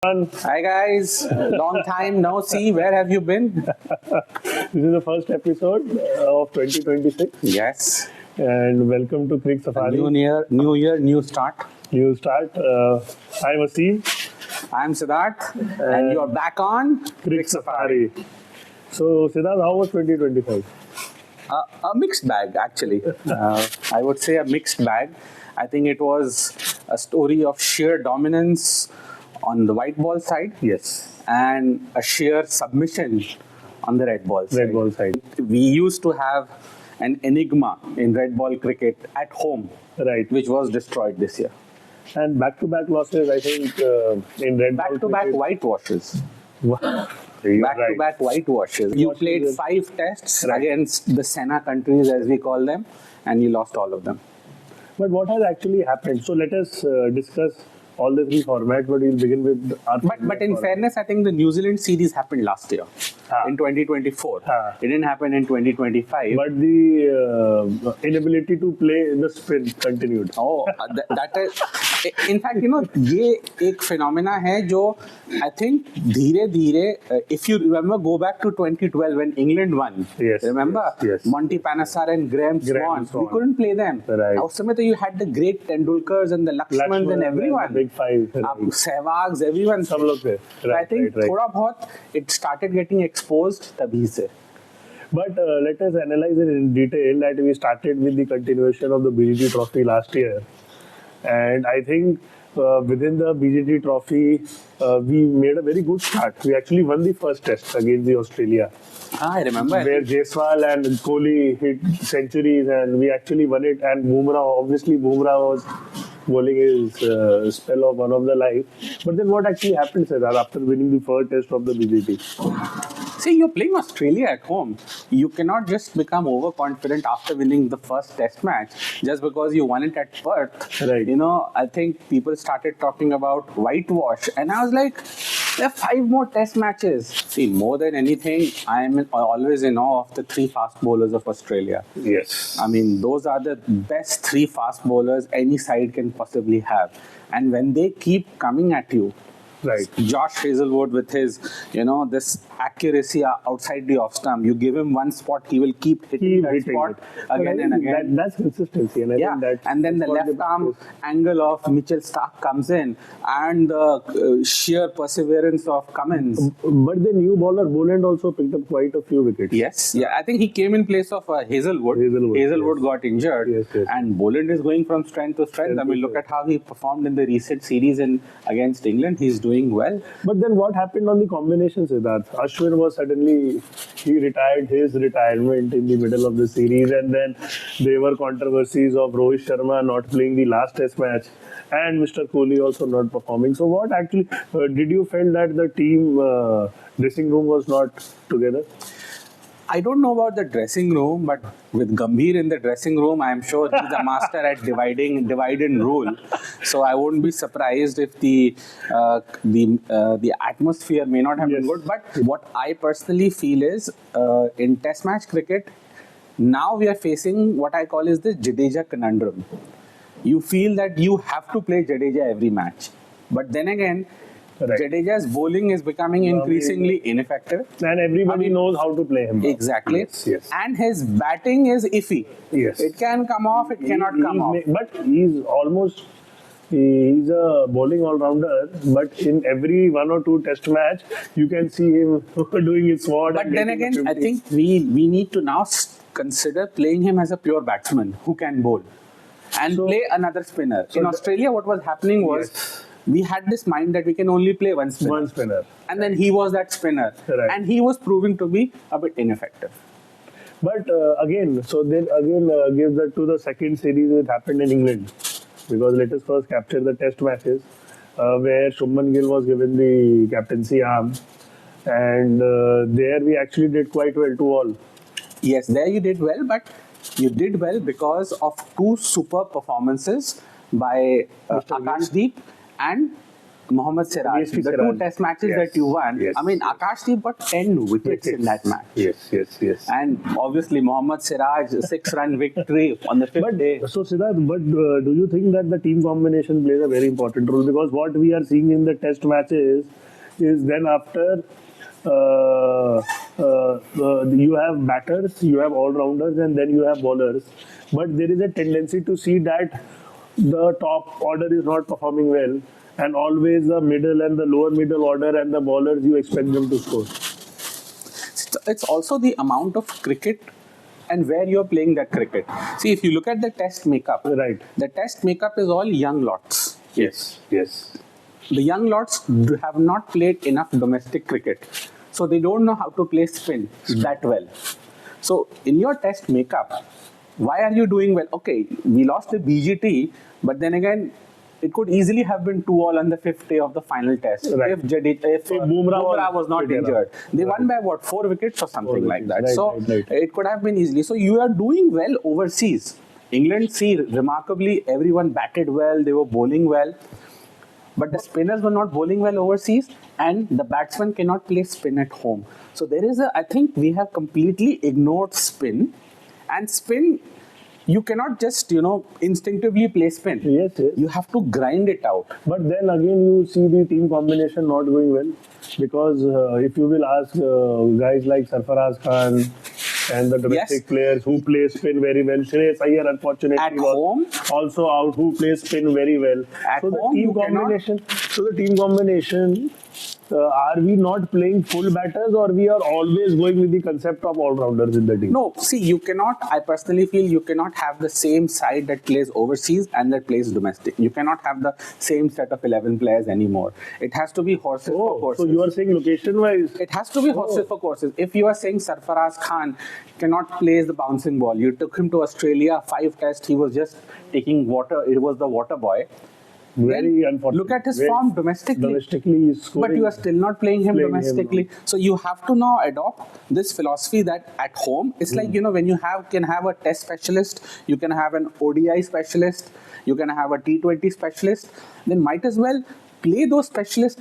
Hi guys, long time no see. Where have you been? This is the first episode of 2026. Yes. And welcome to Crick Safari. New year, new start. New start. I'm Asim. I'm Siddharth, and you're back on Crick Safari. So, Siddharth, how was 2025? A mixed bag, actually. I would say a mixed bag. I think it was a story of sheer dominance on the white ball side. Yes. And a sheer submission on the red ball side. Red ball side. We used to have an enigma in red ball cricket at home, Right. which was destroyed this year. And back-to-back losses, I think, in red ball Back-to-back cricket. whitewashes. You're right. Back-to-back whitewashes. You played 5 tests against the Sena countries, as we call them, and you lost all of them. But what has actually happened? So, let us discuss all the 3 formats, but we'll begin with our But in fairness, I think the New Zealand series happened last year, in 2024. It didn't happen in 2025. But the inability to play the spin continued. Oh, that is. In fact, ये एक phenomena है जो I think धीरे-धीरे, if you remember, go back to 2012 when England won. Yes. Remember? Yes. Monty Panesar and Graham Swan. We couldn't play them. Right. उस समय तो you had the great Tendulkars and the Lakshmans and everyone. Big five. Sehwags, everyone. सब लोग थे. So I think थोड़ा बहुत it started getting exposed तभी से. But let us analyze it in detail that we started with the continuation of the BGT trophy last year. And I think within the BGT trophy, we made a very good start. We actually won the first test against the Australia. I remember. Where Jaiswal and Kohli hit centuries and we actually won it. And Bumrah was bowling his spell of one of the life. But then what actually happened, Siddharth, after winning the first test of the BGT? See, you're playing Australia at home. You cannot just become overconfident after winning the first test match just because you won it at Perth. Right. I think people started talking about whitewash and I was like, there are 5 more test matches. See, more than anything, I am always in awe of the 3 fast bowlers of Australia. Yes. I mean, those are the best 3 fast bowlers any side can possibly have. And when they keep coming at you, right. Josh Hazlewood with his, this accuracy outside the off stump. You give him one spot, he will keep hitting that spot again and again. That's consistency. And I think and then the left arm angle of Mitchell Starc comes in and the sheer perseverance of Cummins. But the new bowler, Boland, also picked up quite a few wickets. Yes. Yeah, I think he came in place of Hazlewood. Hazlewood got injured. Yes. And Boland is going from strength to strength. I mean, look at how he performed in the recent series against England. He's doing well. But then what happened on the combination, Siddharth? Ashwin was suddenly, he retired his retirement in the middle of the series, and then there were controversies of Rohit Sharma not playing the last test match and Mr. Kohli also not performing. So what actually, did you feel that the team dressing room was not together? I don't know about the dressing room, but with Gambhir in the dressing room, I'm sure he's a master at divide and rule. So I wouldn't be surprised if the atmosphere may not have been good. But what I personally feel is in Test match cricket, now we are facing what I call is the Jadeja conundrum. You feel that you have to play Jadeja every match, but then again, Jadeja's bowling is becoming increasingly ineffective. And everybody knows how to play him. Exactly. Yes. And his batting is iffy. Yes. It can come off, it cannot come off. But he's a bowling all-rounder, but in every 1 or 2 test match, you can see him doing his sword. But then again, I think we need to now consider playing him as a pure batsman who can bowl and play another spinner. In Australia, what was happening was we had this mind that we can only play one spinner. And then he was that spinner. Right. And he was proving to be a bit ineffective. But give that to the second series that happened in England. Because let us first capture the test matches where Shubman Gill was given the captaincy arm. And there we actually did quite well to all. Yes, there you did well, but you did well because of 2 super performances by Akashdeep and Mohammad Siraj, DSP the Siraj. two test matches Yes. that you won. Yes. I mean, Akashdeep got 10 wickets in that match. Yes. And obviously, Mohammad Siraj, 6-run victory on the fifth day. So Siddharth, do you think that the team combination plays a very important role? Because what we are seeing in the test matches is then after you have batters, you have all-rounders, and then you have bowlers. But there is a tendency to see that the top order is not performing well, and always the middle and the lower middle order and the bowlers, you expect them to score. It's also the amount of cricket and where you're playing that cricket. See, if you look at the test makeup, Right. the test makeup is all young lots. Yes. The young lots have not played enough domestic cricket. So they don't know how to play spin that well. So in your test makeup, why are you doing well? Okay, we lost the BGT, but then again, it could easily have been 2-all on the fifth day of the final test. Right. If Bumrah was not injured. They won by what, 4 wickets or something like that. Right. It could have been easily. So you are doing well overseas. England, see, remarkably, everyone batted well, they were bowling well. But the spinners were not bowling well overseas, and the batsmen cannot play spin at home. So I think we have completely ignored spin. And spin, you cannot just, instinctively play spin. Yes. You have to grind it out. But then again, you see the team combination not going well, because if you will ask guys like Sarfaraz Khan and the domestic players who play spin very well, Shreyas Iyer unfortunately At was home? also out, who plays spin very well. At So home, the team you cannot- combination. So the team combination. Are we not playing full batters, or we are always going with the concept of all-rounders in the team? No, see, I personally feel you cannot have the same side that plays overseas and that plays domestic. You cannot have the same set of 11 players anymore. It has to be horses for courses. So you are saying location-wise? It has to be horses for courses. If you are saying Sarfaraz Khan cannot play the bouncing ball, you took him to Australia, 5 tests, he was just taking water, it was the water boy. Very unfortunate. Look at his form domestically. Domestically, he's scoring. But you are still not playing him domestically. no. So you have to now adopt this philosophy that at home, it's like, when you can have a test specialist, you can have an ODI specialist, you can have a T20 specialist, then might as well play those specialists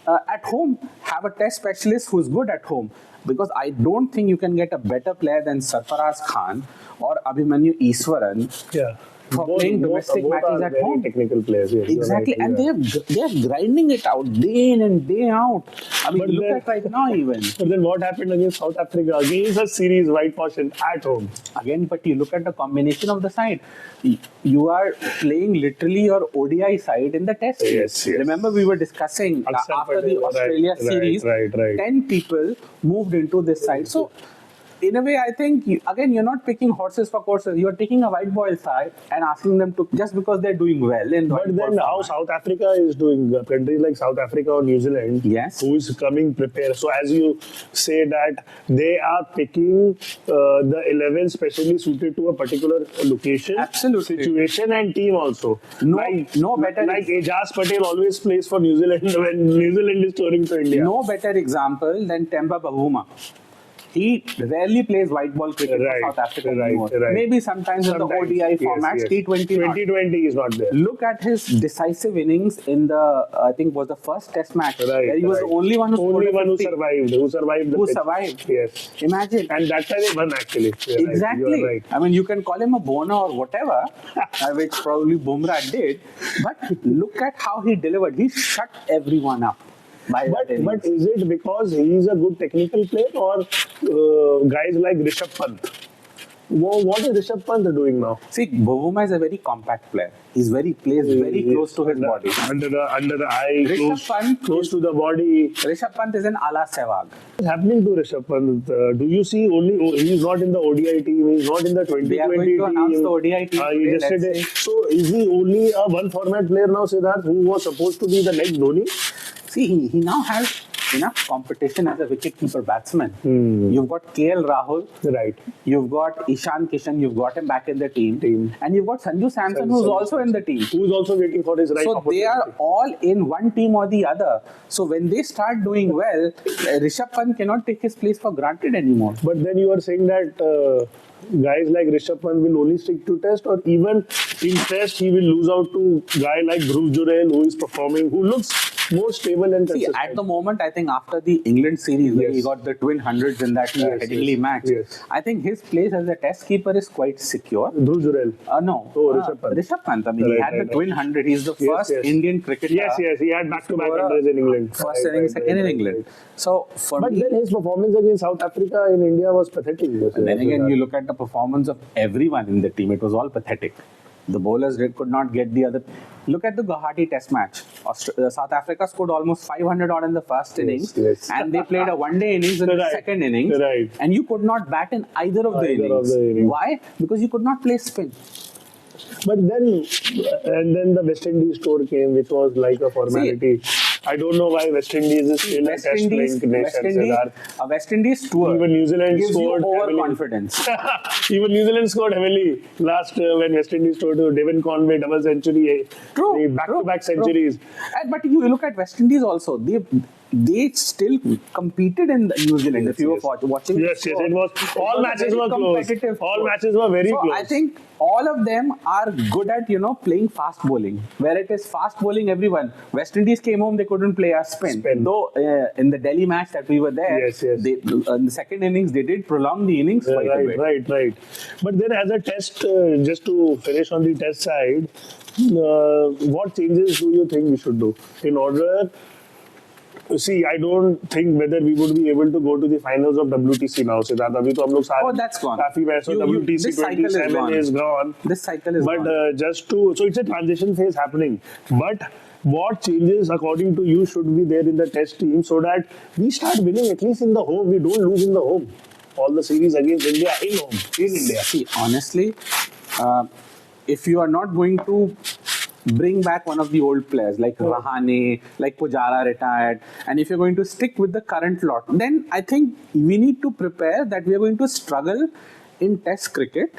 at home. Have a test specialist who's good at home. Because I don't think you can get a better player than Sarfaraz Khan or Abhimanyu Iswaran. Yeah. For playing domestic matches at home. Technical players, yes. Exactly, Right, and they're grinding it out day in and day out. I mean, But look then- at right now even. But then what happened against South Africa? Against a series, whitewash at home. Again, but you look at the combination of the side. You are playing literally your ODI side in the test. Yes. Remember, we were discussing Akshar after the Patel, Australia right, series, right. 10 people moved into this side. So, in a way, I think, you're not picking horses for courses. You're taking a white ball side and asking them to, just because they're doing well in But white ball then how format. South Africa is doing, countries like South Africa or New Zealand, Yes. who is coming prepared. So as you say that they are picking the 11 specially suited to a particular location, Absolutely. situation and team also. No better Like Ajaz Patel always plays for New Zealand when New Zealand is touring to India. No better example than Temba Bavuma. He rarely plays white ball cricket Right, for South Africa right, anymore. right. Maybe sometimes in the ODI yes, formats, yes. T20 not. 2020 is not there. Look at his decisive innings in the, I think was the first test match, where he was the only one who scored a 50. Who survived the Who pitch. survived. Yes. Imagine. And that's why they won actually. You're right, Exactly. you are right. I mean, you can call him a boner or whatever, which probably Bumrah did, but look at how he delivered. He shut everyone up. But is it because he is a good technical player, or guys like Rishabh Pant? What is Rishabh Pant doing now? See, Bavuma is a very compact player. Plays very close to his body. Under the eye, Rishabh Pant close to the body. Rishabh Pant is an ala Sehwag. What's happening to Rishabh Pant? Do you see he's not in the ODI team, he's not in the 2020 They are going to announce the ODI team today, yesterday. let's see. So is he only a one format player now, Siddharth, who was supposed to be the next Dhoni? See, he now has enough competition as a wicket-keeper batsman. You've got KL Rahul. Right. You've got Ishan Kishan. You've got him back in the team. And you've got Sanju Samson, who's also in the team. Who's also waiting for his right So they are all in one team or the other. So when they start doing well, Rishabh Pant cannot take his place for granted anymore. But then you are saying that guys like Rishabh Pant will only stick to test, or even in test he will lose out to guy like Dhruv Jurel who is performing, who looks more stable and See, consistent. at the moment, I think after the England series, where he Yes. got the twin hundreds in that Yes, Headingley yes, match, yes. I think his place as a test keeper is quite secure. Dhruv Jurel. No. Oh, Rishabh Pant. Rishabh Pant. I mean, he Right, had right, the twin hundred. He's the Yes, first yes. Indian cricketer. Yes, he had back-to-back score a hundreds in England. First Right, innings, right, second in right, England. right. So for But me, then his performance against South Africa in India was pathetic. and then again, you look at the performance of everyone in the team. It was all pathetic. The bowlers could not get the other. Look at the Guwahati Test match. South Africa scored almost 500 odd in the first innings, yes. and they played a one-day innings in the Right, second innings, right. and you could not bat in either of the Either innings. of the innings. Why? Because you could not play spin. But then, and then the West Indies tour came, which was like a formality. I don't know why West Indies is still a West test Indies, playing nation. Siddharth. a West Indies tour Even New Zealand gives you scored heavily. overconfidence. Even New Zealand scored heavily last when West Indies toured to Devon Conway double century, True, back-to-back true, centuries. But you look at West Indies also. They still competed in New Zealand. If you were watching, Yes, it was. All matches very were close. competitive All sport. matches were very So close. I think all of them are good at playing fast bowling. Where it is fast bowling, everyone. West Indies came home, they couldn't play a spin. Spin. Though in the Delhi match that we were there, Yes, yes. They, in the second innings they did prolong the innings quite a bit. Right. But then, as a test, just to finish on the test side, what changes do you think we should do in order? See, I don't think whether we would be able to go to the finals of WTC now. Siddharth, abhi to hum log sare Oh, that's gone. काफी match so WTC this cycle is 27 gone. is gone. This cycle is But gone. so it's a transition phase happening. But what changes, according to you, should be there in the test team so that we start winning at least in the home? We don't lose in the home. All the series against India in home, in India. See, honestly, if you are not going to bring back one of the old players like Rahane, like Pujara retired, and if you're going to stick with the current lot, then I think we need to prepare that we are going to struggle in Test cricket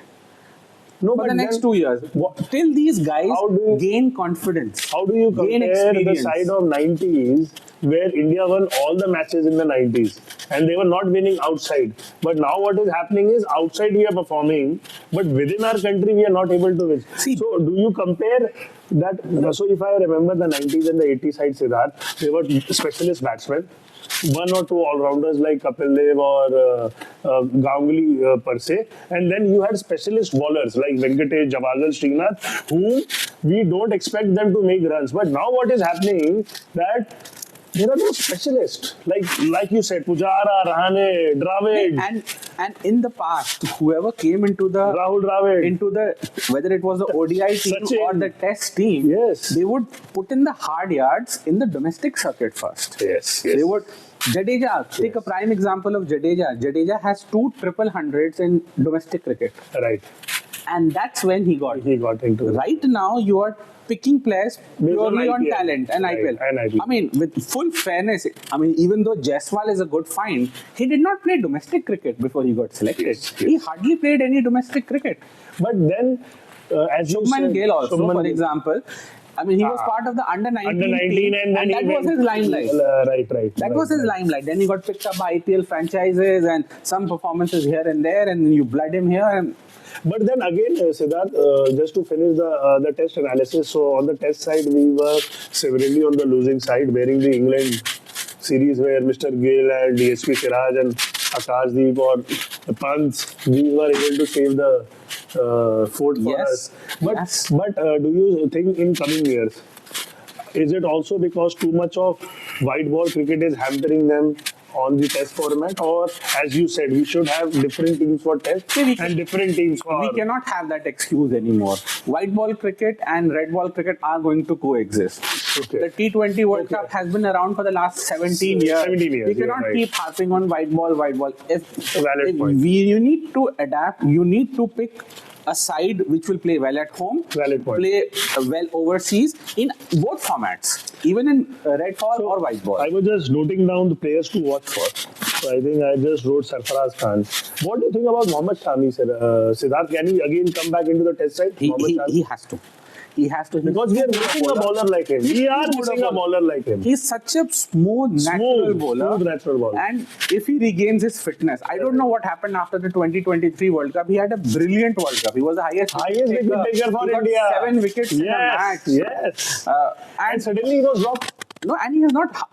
No, for the but next then 2 years. Till these guys How do you- gain confidence, How do you gain compare the experience. side of 90s where India won all the matches in the 90s and they were not winning outside? But now what is happening is outside we are performing, but within our country we are not able to win. See- So do you compare that? So if I remember the 90s and the 80s side, Siddharth, they were specialist batsmen. One or two all-rounders like Kapil Dev or Ganguly per se. And then you had specialist bowlers like Venkatesh, Javagal, Srinath, whom we don't expect them to make runs. But now what is happening that there are no specialists. Like you said, Pujara, Rahane, Dravid, And in the past, whoever came into the Rahul Dravid. whether it was the ODI team Sachin. or the Test team, Yes. they would put in the hard yards in the domestic circuit first. Yes. They would. Jadeja, take a prime example of Jadeja. Jadeja has 2 triple hundreds in domestic cricket, Right. and that's when he got. He got into it. Right now, you are picking players Based on purely on IPL. talent and Right, IPL. and IPL. I mean, with full fairness, I mean, even though Jaiswal is a good find, he did not play domestic cricket before he got selected. Yes. He hardly played any domestic cricket. But then, as you Shubman said, Gill also, Shubman for Gill. example, I mean, he was part of the under 19 Under 19 team, and then that he was went- his limelight. Right. That was his limelight. Then he got picked up by IPL franchises and some performances here and there, and you blood him here. And But then again, Siddharth, just to finish the test analysis. So on the test side, we were severely on the losing side, bearing the England series where Mr. Gill and DSP Siraj and Akashdeep or the Pants, we were able to save the fort for Yes, us. But yes. do you think in coming years, is it also because too much of white ball cricket is hampering them on the test format, or as you said, we should have different teams for test See, we and different teams for we cannot have that excuse anymore. White ball cricket and red ball cricket are going to coexist. Okay. The T20 World Cup has been around for the last 17 years. 17 years, We cannot you're right. keep harping on white ball. Valid point. You need to adapt. You need to pick a side which will play well at home, Valid point. play well overseas in both formats, even in red ball or white ball. I was just noting down the players to watch for. So I think I just wrote Sarfaraz Khan. What do you think about Mohammad Shami, sir? Siddharth, can he again come back into the test side? Mohammad Shami? He has to. he has to. Because we are missing a bowler like him. We are missing a bowler like him. He's such a smooth, natural bowler. Smooth, natural bowler. And if he regains his fitness, I don't know what happened after the 2023 World Cup. He had a brilliant World Cup. He was the highest wicket taker for India. 7 wickets in a match. Yes. And suddenly he was dropped. No, and he has not.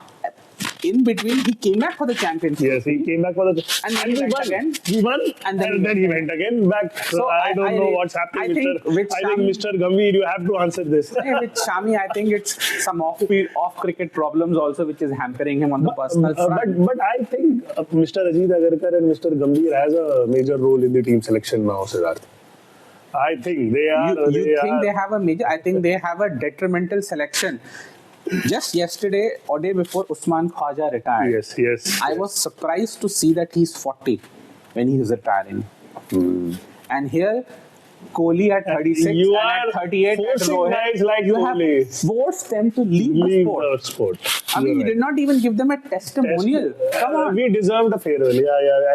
In between, he came back for the championship. Yes, he came back for the and he went again. He won, and then he went again back. So I don't know what's happening, Mr. I think Mr. Gambhir, you have to answer this. With Shami, I think it's some off-cricket problems also, which is hampering him on the personal front. But I think Mr. Ajit Agarkar and Mr. Gambhir has a major role in the team selection now, Siddharth. I think they are. You think they have a major? I think they have a detrimental selection. Just yesterday or day before, Usman Khwaja retired. Yes. I was surprised to see that he's 40 when he's retiring. And here, Kohli at 36 and at 38 at Rohit, guys like you Kohli. have forced them to leave the sport. I mean, you did not even give them a testimonial. Come on. We deserved a farewell,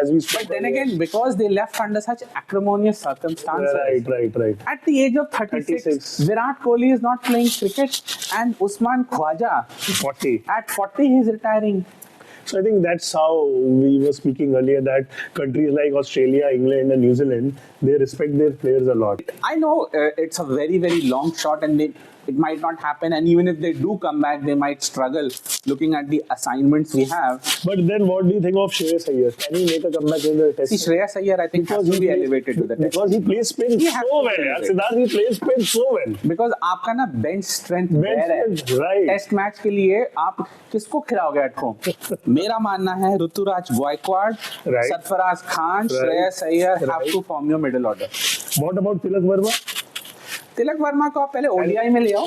as we spoke. But then again, because they left under such acrimonious circumstances. Right. At the age of 36, Virat Kohli is not playing cricket and Usman Khwaja, 40. At 40, he's retiring. So I think that's how we were speaking earlier, that countries like Australia, England and New Zealand, they respect their players a lot. I know it's a very, very long shot and it might not happen, and even if they do come back, they might struggle looking at the assignments we have. But then what do you think of Shreyas Iyer? Can he make a comeback in the test? See, Shreyas Iyer, I think, has to be elevated to the test. Because he plays spin so well. Siddharth, he plays spin so well. Because आपका ना bench strength there है. Right. Test match के लिए आप किसको खिलाओगे at home? मेरा मानना है Rituraj Gaekwad, Sarfaraz Khan, Shreyas Iyer have to form your middle order. What about Tilak Verma? Tilak Verma को आप पहले ODI में ले आओ.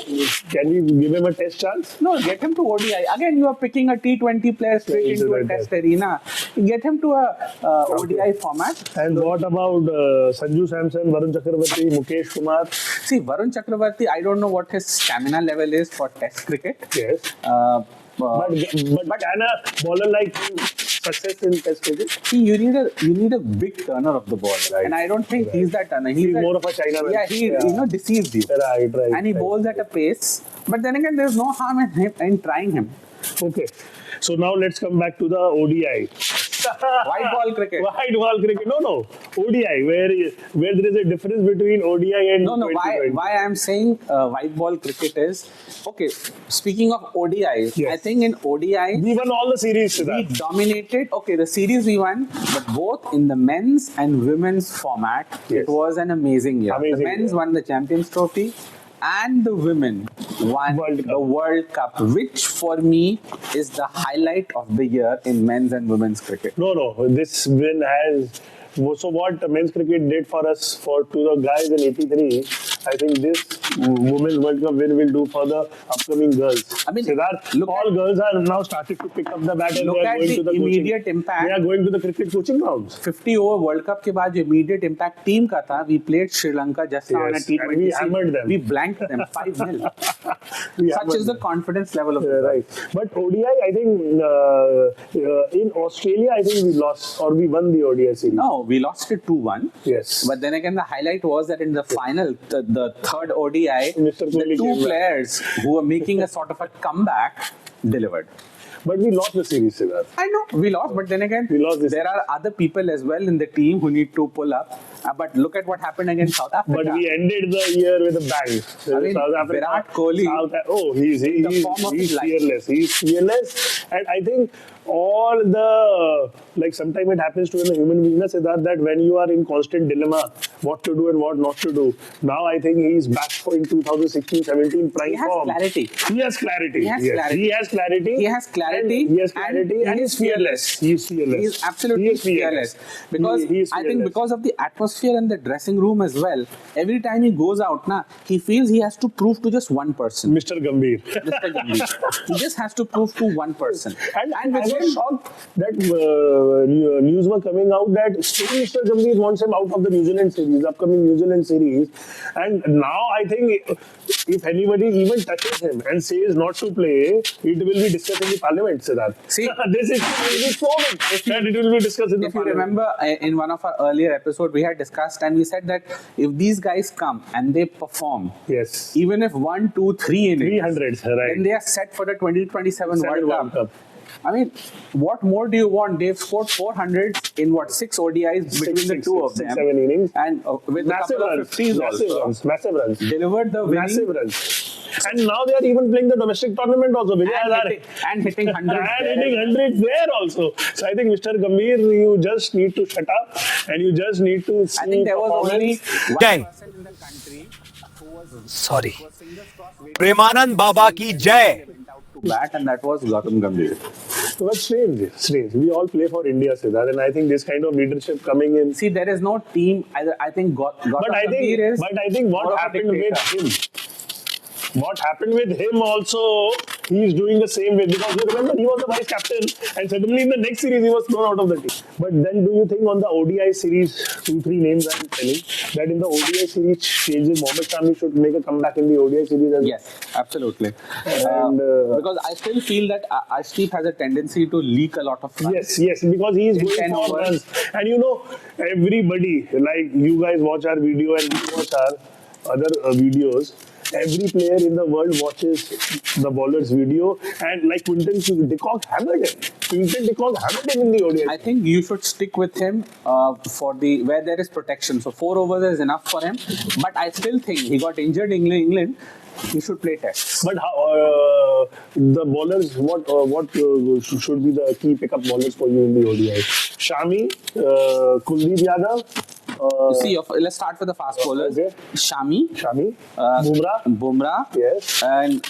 Can we give him a test chance? No, get him to ODI. Again, you are picking a T20 player straight into a test arena. Get him to a ODI format. And what about Sanju Samson, Varun Chakravarti, Mukesh Kumar? See, Varun Chakravarti, I don't know what his stamina level is for test cricket. Yes. But can a bowler like him success in test cricket? See, you need a big turner of the ball, and I don't think he's that turner. He's more of a Chinaman. Yeah, he deceives you. Right. And he bowls at a pace. But then again, there's no harm in trying him. Okay. So now let's come back to the ODI. White ball cricket. No. ODI, where there is a difference between ODI and Why I'm saying white ball cricket is, okay, speaking of ODI, I think in ODI we won all the series. We dominated. Okay, the series we won, but both in the men's and women's format, it was an amazing year. The men's won the Champions Trophy, and the women won the World Cup, which for me is the highlight of the year in men's and women's cricket. No, this win has. So what men's cricket did for us, to the guys in '83, I think this Women's World Cup win will do for the upcoming girls. I mean, all girls are now starting to pick up the bat and look they are at going the to the immediate coaching. impact. They are going to the cricket coaching grounds. 50 over World Cup के बाद जो immediate impact team का था, we played Sri Lanka just now on a T20. And we hammered them. We blanked them 5-0. Such is the confidence level of right. But ODI, I think in Australia, I think we lost or we won the ODI series. No, we lost it 2-1. Yes. But then again, the highlight was that in the final, the third ODI, Mr. the two players who were making a sort of a comeback delivered. But we lost the series, Siddharth. I know, we lost, but then again, there are other people as well in the team who need to pull up. But look at what happened against South Africa. But we ended the year with a bang. I mean, South Africa, Virat Kohli, he's fearless. He's fearless. And I think all the, sometimes it happens to a human being, that when you are in constant dilemma, what to do and what not to do. Now I think he's back in 2016-17 prime form. He has clarity. And he's fearless. He's absolutely fearless. Because I think because of the atmosphere in the dressing room as well, every time he goes out, he feels he has to prove to just one person. Mr. Gambhir. He just has to prove to one person. And I was shocked that news were coming out that still Mr. Gambhir wants him out of the New Zealand series, upcoming New Zealand series. And now I think if anybody even touches him and says not to play, it will be discussed in the parliament, Siddharth. See, this is so big that it will be discussed in the if you parliament. remember in one of our earlier episodes, we had discussed and we said that if these guys come and they perform, Yes. even if 1, 2, 3 innings, 300s, right. then they are set for the 2027 World World Cup. I mean, what more do you want? They've scored 400 in 6 ODIs between the two of them. 7 innings. And with Massive a couple runs. of 50s also. Massive runs. Delivered the winning Massive runs. And now they are even playing the domestic tournament also. and hitting 100s. And hitting 100s there also. So I think Mr. Gambhir, you just need to shut up and you just need to see I think there was only one Jai. person in the country who was Sorry. fingers crossed waiting Premanand Baba ki jai. to bat, and that was Gautam Gambhir. But strange. We all play for India, Siddharth, and I think this kind of leadership coming in. See, there is no team. I think Gautam Gambhir is. But I think more what of a happened with dictator. him. What happened with him also, he's doing the same way. Because you remember, he was the vice captain, and suddenly in the next series, he was thrown out of the team. But then, do you think on the ODI series, 2-3 names I'm telling, that in the ODI series, changes, Mohammad Shami should make a comeback in the ODI series as well? Yes, absolutely. And, because I still feel that Ashdeep has a tendency to leak a lot of runs. Yes, because he is In going 10 for overs. runs. And you know, everybody, like you guys watch our video and we watch our other videos, every player in the world watches the bowler's video, and like Quinton de Kock hammered him. Quinton de Kock hammered him in the ODI. I think you should stick with him for the where there is protection. So 4 overs is enough for him. But I still think he got injured in England. He should play tests. But how, the bowlers, what should be the key pickup bowlers for you in the ODI? Shami, Kuldeep Yadav. See, let's start with the fast bowlers. Okay. Shami, Bumrah. Yes. And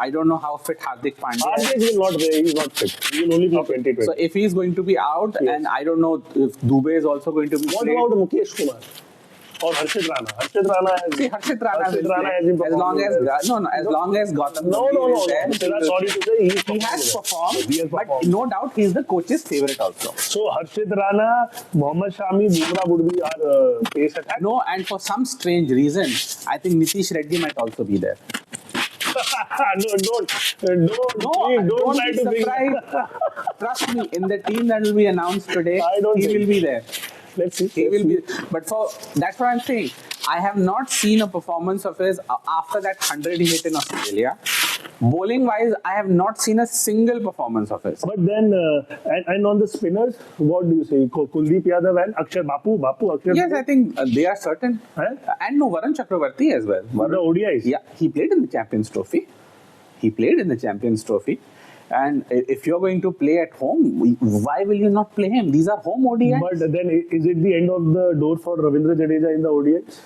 I don't know how fit Hardik Pandya is. Hardik will not play. He's not fit. He will only play 2020. So if he's going to be out, Yes. and I don't know if Dubey is also going to be What played. about Mukesh Kumar? Or Harshit Rana? Harshit Rana has been as long performing as well. as long as Gautam No. Gambhir is there, Siddharth, sorry to say, he has performed, He has but performed. no doubt he's the coach's favorite also. So Harshit Rana, Mohammad Shami, Bumrah would be our pace attack. No, and for some strange reason, I think Nitish Reddy might also be there. Don't try be to bring. surprised. Trust me, in the team that will be announced today, I don't he think. will be there. Let's see. He will be, but that's what I'm saying. I have not seen a performance of his after that 100 he hit in Australia. Bowling wise, I have not seen a single performance of his. But then, and on the spinners, what do you say? Kuldeep Yadav and Akshar Bapu, Akshar. Yes, I think they are certain. Huh? And no, Varun Chakravarti as well. The ODIs. Yeah, he played in the Champions Trophy. And if you're going to play at home, why will you not play him? These are home ODIs. But then, is it the end of the door for Ravindra Jadeja in the ODIs?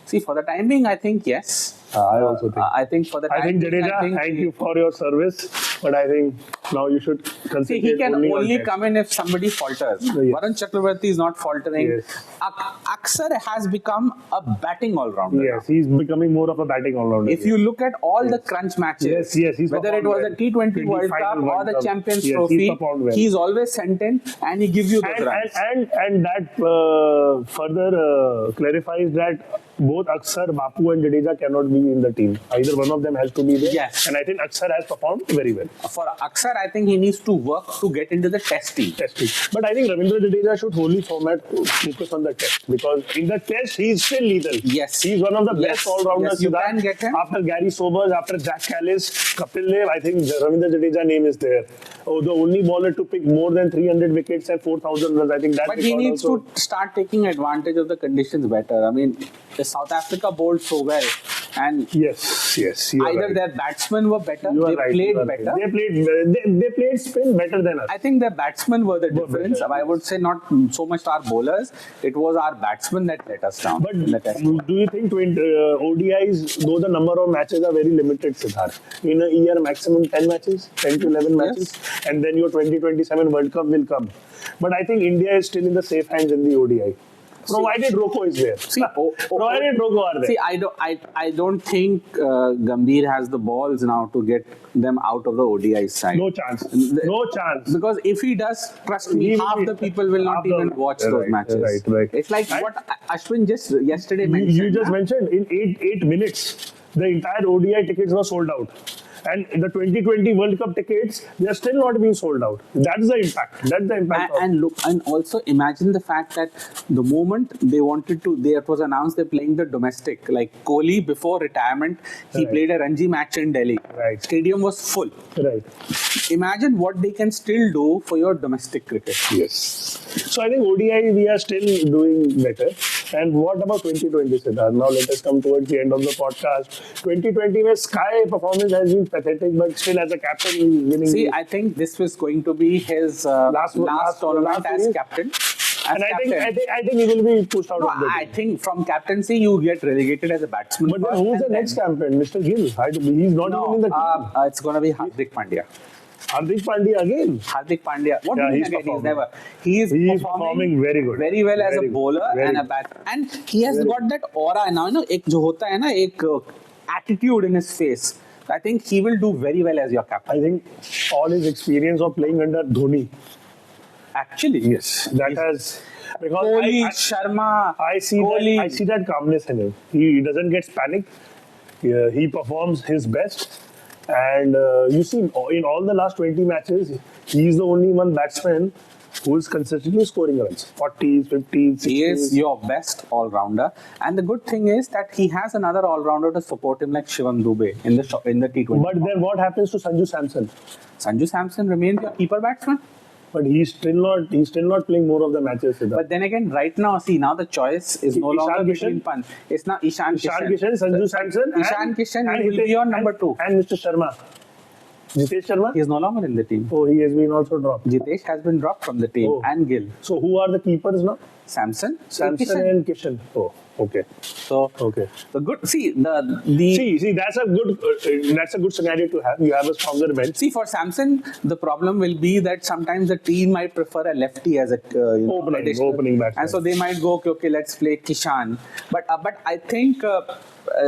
See, for the time being, I think yes. I also think. I think for the time I think being, Jadeja, thank you for your service. But I think now you should consider. See, he can only on come in if somebody falters. Yes. Varun Chakravarti is not faltering. Yes. Aksar has become a batting all-rounder. Yes, he's becoming more of a batting all-rounder. If you look at all the crunch matches, Yes, he's whether it was performed a well. T20 World Cup Final or World the Cup. Champions Yes, Trophy, he's performed well. he's always sent in and he gives you those runs. And that further clarifies that both Aksar, Bapu and Jadeja cannot be in the team. Either one of them has to be there. Yes. And I think Aksar has performed very well. For Aksar, I think he needs to work to get into the test team. Testing. But I think Ravindra Jadeja should wholly focus on the test, because in the test he's still lethal. Yes. He's one of the Yes. best all-rounders. Yes, you can get him. After Gary Sobers, after Jack Callis, Kapil Dev, I think Ravindra Jadeja name is there. Oh, the only bowler to pick more than 300 wickets and 4,000 runs. I think that. But he needs to start taking advantage of the conditions better. I mean, the South Africa bowled so well, and Yes. You are either right. their batsmen were better, You are they right, played you are better. right. They played spin better than us. I think their batsmen were the difference. better, I would say not so much our bowlers. It was our batsmen that let us down. But in the test. do you think ODIs, though the number of matches are very limited, Siddharth, in a year maximum 10 matches, 10 to 11 matches, and then your 2027 World Cup will come. But I think India is still in the safe hands in the ODI. Provided Rocco is there. Provided Rocco are there. See, I don't think Gambhir has the balls now to get them out of the ODI side. No chance. No chance. Because if he does, trust me, He will half be- the people will not even watch those matches. Right. It's like And- what Ashwin just yesterday mentioned. You just na? mentioned in 8 minutes, the entire ODI tickets were sold out. And the 2020 World Cup tickets, they are still not being sold out. That's the impact. That's the impact. And look, and also imagine the fact that the moment they wanted to, it was announced they're playing the domestic. Like Kohli, before retirement, he Right. played a Ranji match in Delhi. Right. Stadium was full. Right. Imagine what they can still do for your domestic cricket. Yes. So I think ODI we are still doing better. And what about 2020, Siddharth? Now let us come towards the end of the podcast. 2020 where Sky performance has been pathetic, but still as a captain he's winning. See, the- I think this was going to be his last tournament as series. captain. and I think he will be pushed out No, of the I team. think from captaincy you get relegated as a batsman. But then first who's the and next then- captain? Mr. Gill. He's not even in the team. It's going to be Hardik Pandya. Hardik Pandya again. Hardik Pandya. What Yeah, do you he's think? He's performing. never. He is performing very good. very well as Very a good. bowler Very and a good. bat. And he has Very got that aura now. एक जो होता है ना एक attitude in his face. I think he will do very well as your captain. I think all his experience of playing under Dhoni. Actually, That has because Kohli, I- Sharma, I see Kohli. that. I see that calmness in him. He doesn't get panic. He performs his best, and you see in all the last 20 matches, he's the only one batsman who is consistently scoring runs, 40s, 50s, 60s. He is your best all-rounder, and the good thing is that he has another all-rounder to support him, like Shivam Dube in the T20. But then what happens to Sanju Samson? Sanju Samson remains your keeper batsman. But he's still not playing more of the matches. Siddharth. But then again, right now, see, now the choice is no Ishan longer Kishan? between Pant. It's now Ishan Kishan, Sanju Samson, Ishan Kishan will Hitesh- be on number 2. and Mr. Sharma. Jitesh Sharma? He is no longer in the team. Oh, he has been also dropped. Jitesh has been dropped from the team, Oh. and Gill. So who are the keepers now? Samson, Samson Kishan. and Kishan. Oh, okay. So Okay. the good, see, the See, that's a good scenario to have. You have a stronger bench. See, for Samson, the problem will be that sometimes the team might prefer a lefty as a Opening batsman. and so they might go, okay, let's play Kishan. But I think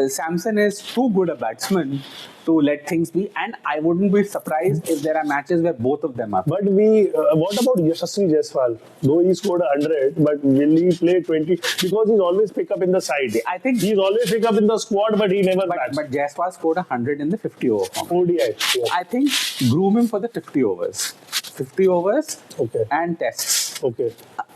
Samson is too good a batsman to let things be, and I wouldn't be surprised if there are matches where both of them are. But what about Yashasvi Jaiswal? Though he scored 100, but will he play 20? Because he's always pick up in the side. I think- he's always pick up in the squad, but he never bats. But Jaiswal scored 100 in the 50 over format. ODI. Yeah. I think groom him for the 50 overs. 50 overs Okay. and tests. Okay.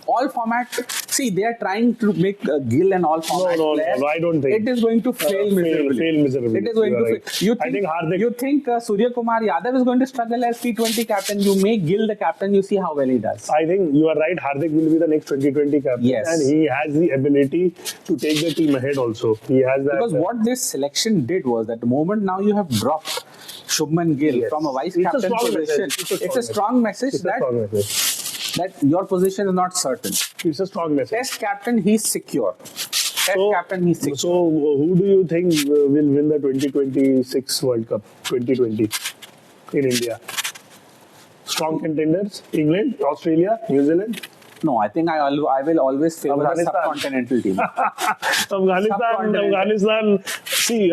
All format, see, they are trying to make Gill an all format No, player. I don't think. It is going to fail miserably. fail miserably. It is going You to are fail. right. You I think, think Hardik- you think Surya Kumar Yadav is going to struggle as T20 captain? You make Gill the captain, you see how well he does. I think you are right. Hardik will be the next 2020 captain. Yes. And he has the ability to take the team ahead also. He has that. Because what this selection did was that the moment now you have dropped Shubman Gill Yes. from a vice It's a captain strong position, message. it's a strong message It's a that, strong message. that your position is not certain. It's a strong message. Test captain, he's secure. Test captain, he's secure. So, who do you think will win the 2026 World Cup 2020 in India? Strong contenders: England, Australia, New Zealand, No, I think I will always favor the Afghanistan. subcontinental team. Afghanistan. Subcontinent. Afghanistan. See,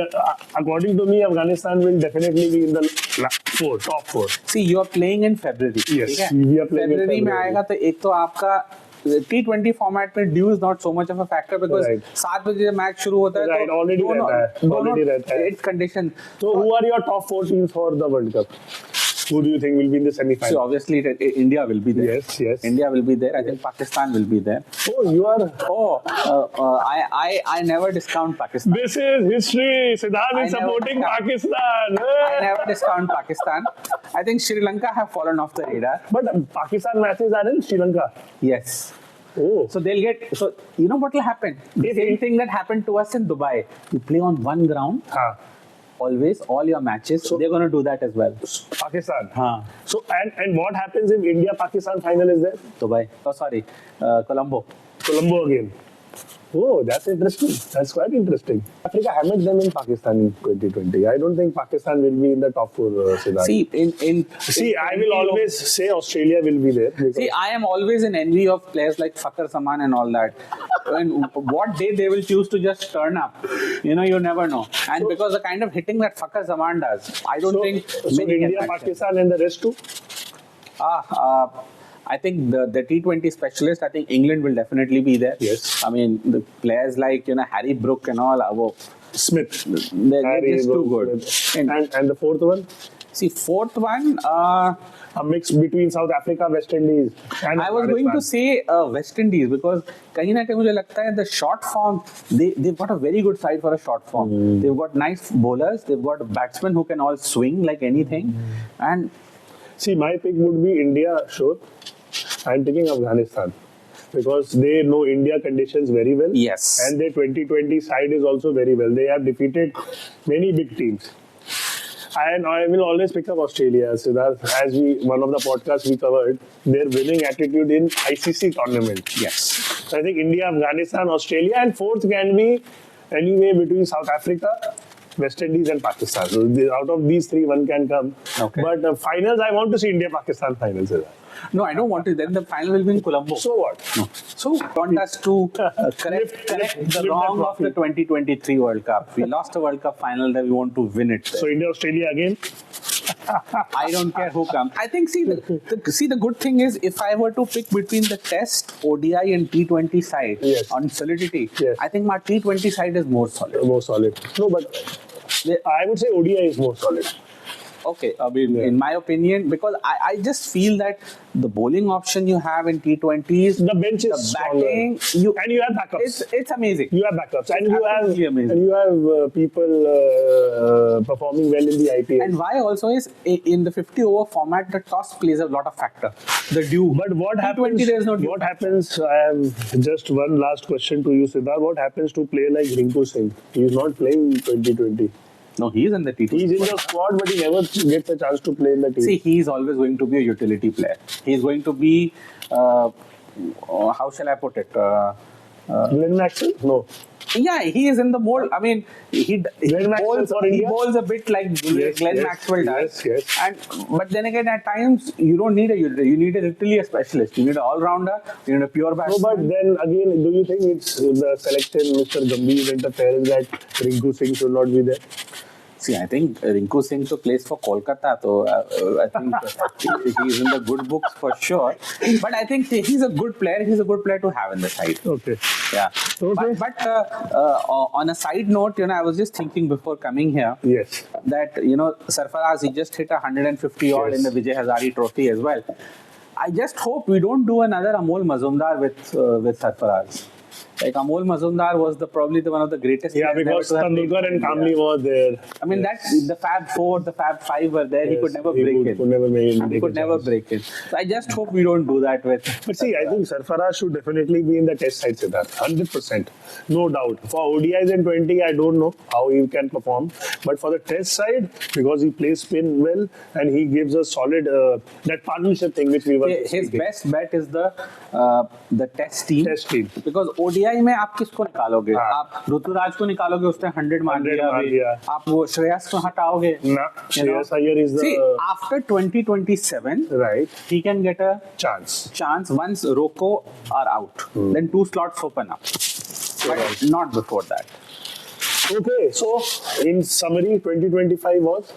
according to me, Afghanistan will definitely be in the top four. See, you are playing in February. Yes, ठीक है? we are playing in February में February. आएगा तो एक तो आपका T20 format में due is not so much of a factor because Right. 7 बजे जब मैच शुरू होता है Right, already रहता है. It's condition So, who are your top 4 teams for the World Cup? Who do you think will be in the So semi-final? obviously India will be there. Yes. India will be there. I think Pakistan will be there. Oh, you are. I never discount Pakistan. This is history. Siddharth I is never supporting discount- Pakistan. I never discount Pakistan. I think Sri Lanka have fallen off the radar. But Pakistan matches are in Sri Lanka. Yes. Oh. So they'll get. So you know what will happen? The same thing that happened to us in Dubai. You play on one ground. Haan. Always, all your matches. So they're going to do that as well. Pakistan. Haan. So and what happens if India Pakistan final is there? Dubai. Oh, sorry. Colombo. Colombo again. Oh, that's interesting. That's quite interesting. Africa hammered them in Pakistan in 2020. I don't think Pakistan will be in the top four, Siddharth. See, I will always say Australia will be there. See, I am always in envy of players like Fakhar Zaman and all that. And what day they will choose to just turn up, you never know. And because the kind of hitting that Fakhar Zaman does, I don't think many India, can match Pakistan, and the rest too. I think the T20 specialist, I think England will definitely be there. Yes. I mean, the players like, Harry Brook and all, Smith. they're just too good. And the fourth one? See, fourth one, a mix between South Africa, West Indies, and I was going to say West Indies because kahin na kahin mujhe lagta hai the short form, they've got a very good side for a short form. They've got nice bowlers, they've got batsmen who can all swing like anything. And see, my pick would be India, sure. I'm taking Afghanistan because they know India conditions very well. Yes. And their 2020 side is also very well. They have defeated many big teams. And I will always pick up Australia, Siddharth. As one of the podcasts we covered, their winning attitude in ICC tournament. yes. So I think India, Afghanistan, Australia, and fourth can be anywhere between South Africa, West Indies, and Pakistan. So out of these three, one can come. Okay. But finals, I want to see India-Pakistan finals. No, I don't want to. Then the final will be in Colombo. So what? No. So I want us to correct the wrong of the 2023 World Cup. We lost the World Cup final, then we want to win it. So India, Australia again? I don't care who comes. I think, the good thing is, if I were to pick between the Test, ODI, and T20 side on solidity, I think my T20 side is more solid. More solid. No, but I would say ODI is more solid. Okay, I mean, in my opinion, because I just feel that the bowling option you have in T20s, the bench is the batting, and you have backups. It's amazing. You have backups, and you have amazing. And you have people performing well in the IPL. And why also is in the 50-over format, the toss plays a lot of factor. The dew. But what happens? T20, there's no dew. What happens? I have just one last question to you, Siddharth. What happens to a player like Rinku Singh? He is not playing 2020. No, he's in the T20. He's in the squad, but he never gets a chance to play in the team. See, he's always going to be a utility player. He's going to be, how shall I put it? Glenn Maxwell? No. Yeah, he is in the mold. I mean, he bowls a bit like Glenn Maxwell does. But then again, at times, you don't need a utility. You need literally a specialist. You need an all-rounder. You need a pure batsman. No, but then again, do you think it's the selection, Mr. Gambhir's interference that Rinku Singh should not be there? See, I think Rinku Singh plays for Kolkata, so I think he's in the good books for sure. But I think he's a good player. He's a good player to have in the side. Okay. Yeah. Okay. But on a side note, I was just thinking before coming here that, Sarfaraz, he just hit 150 odd in the Vijay Hazare Trophy as well. I just hope we don't do another Amol Mazumdar with Sarfaraz. Like Amol Mazumdar was probably one of the greatest. Yeah, because Tendulkar and Kamli were there. I mean, the Fab 4, the Fab 5 were there. He could never break it. He could never break it. So I just hope we don't do that with. But see, I think Sarfaraz should definitely be in the Test side, Siddharth. 100%. No doubt. For ODIs and 20, I don't know how he can perform. But for the Test side, because he plays spin well and he gives us solid, that partnership thing which we were his best bet is the Test team. Test team. Because ODI में आप किसको निकालोगे? आप ऋतुराज को निकालोगे, उसने 100 मार दिया. आप वो श्रेयस को हटाओगे? No, Shreyas Iyer is the... See, after 2027, he can get a chance once Rocco are out. Then 2 slots open up. But not before that. Okay, so in summary, 2025 was?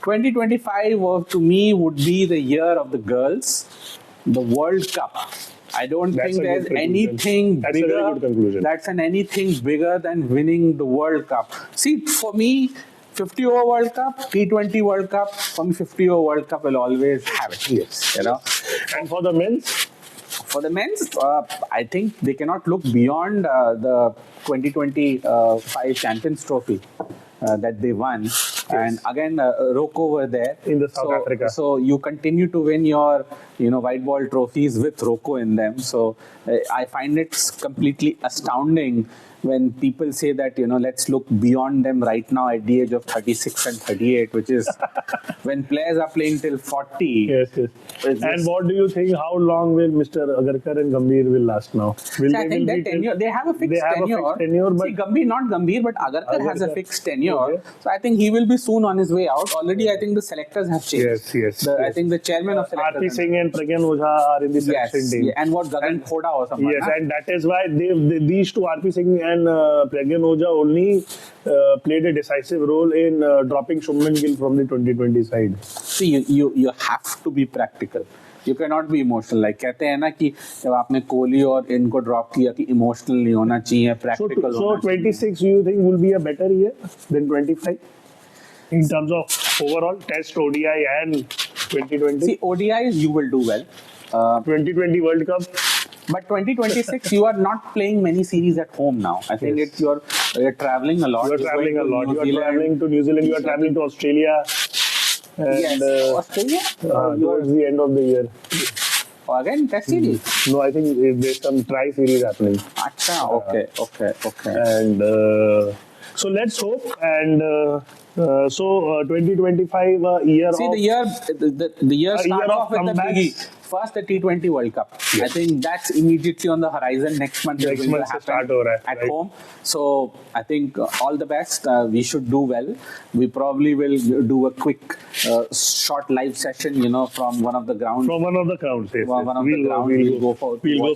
2025 to me would be the year of the girls, the World Cup. I don't think there's anything bigger. That's a very good conclusion. That's anything bigger than winning the World Cup. See, for me, 50-over World Cup, T20 World Cup, for me, 50-over World Cup will always have it. Yes. And for the men's? For the men's, I think they cannot look beyond the 2025 Champions Trophy that they won. and again Rocco were there In the South Africa. So you continue to win your white ball trophies with Rocco in them. So I find it completely astounding when people say that let's look beyond them right now at the age of 36 and 38, which is when players are playing till 40. Yes. And what do you think? How long will Mr. Agarkar and Gambhir will last now? Will I think that tenure, they have a fixed tenure. But see, Gambhir, not Gambhir, but Agarkar has a fixed tenure. Okay. So I think he will be soon on his way out. Already, I think the selectors have changed. Yes. I think the chairman of selectors. RP Singh and Pragyan Ojha are in the selection team. Yeah. And what Gagan Khoda or something. Yes, and that is why these two, RP Singh and Pragyan Ojha, only played a decisive role in dropping Shubman Gill from the 2020 side. See, you have to be practical. You cannot be emotional. Like कहते हैं ना कि जब आपने कोहली और इनको drop किया कि इमोशनल नहीं होना चाहिए, practical So 26, you think will be a better year than 25 in terms of overall Test, ODI and 2020? See, ODIs you will do well. 2020 World Cup. But 2026, you are not playing many series at home now. I think you're traveling a lot. You are traveling a lot. You are traveling to New Zealand. You are traveling to Australia. And, Australia? Towards the end of the year. Again, Test series? No, I think there's some tri-series happening. Achha, okay. And so let's hope. And 2025 year. See, of, the year starts year off with the comebacks. biggie. First, the T20 World Cup. Yes. I think that's immediately on the horizon. Next month is going to happen start ho raha hai, at right? home. So I think all the best. We should do well. We probably will do a quick, short live session, from one of the grounds. From one of the grounds, yes. One of the grounds. We'll go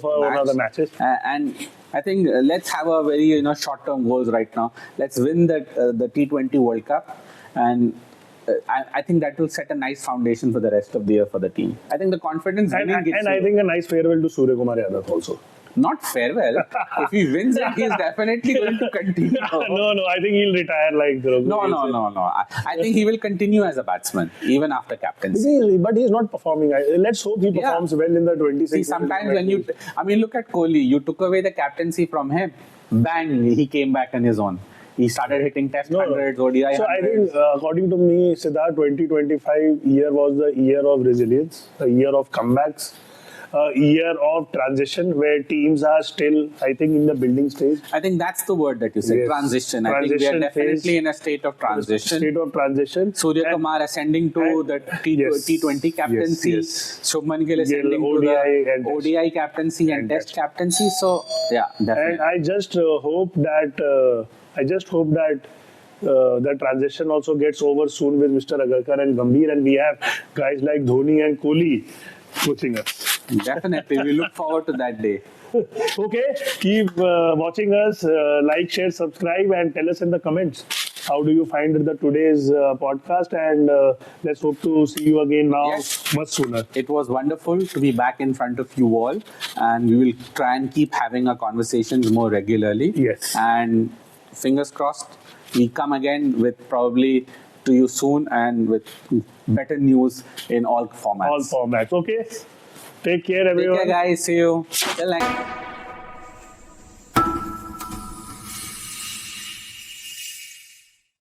for one of the matches. And I think let's have a very short-term goals right now. Let's win the T20 World Cup, and I think that will set a nice foundation for the rest of the year for the team. I think the confidence And I think a nice farewell to Surya Kumar Yadav also. Not farewell. If he wins it, he's definitely going to continue. No, I think he'll retire like Dravid. No. I think he will continue as a batsman even after captaincy. But he's not performing. Let's hope he performs well in the 26. See, sometimes when look at Kohli, you took away the captaincy from him, bang, he came back on his own. He started hitting Test hundreds, ODI So 100s. I think, according to me, Siddharth, 2025 year was the year of resilience, a year of comebacks, a year of transition where teams are still, I think, in the building stage. I think that's the word that you said, Yes. transition. I think we are Transition definitely phase. in a state of transition. State of transition. Surya Kumar ascending to the T20 captaincy. Yes. Shubman Gill ascending to the ODI captaincy and Test captaincy. So, yeah, definitely. And I just hope that the transition also gets over soon with Mr. Agarkar and Gambhir, and we have guys like Dhoni and Kohli coaching us. Definitely. We look forward to that day. Okay, keep watching us. Like, share, subscribe, and tell us in the comments how do you find today's podcast. And let's hope to see you again now much sooner. It was wonderful to be back in front of you all, and we will try and keep having our conversations more regularly. Yes. And fingers crossed, we come again with probably to you soon and with better news in all formats. All formats. Okay. Take care, everyone. Take care, guys. See you. Till next.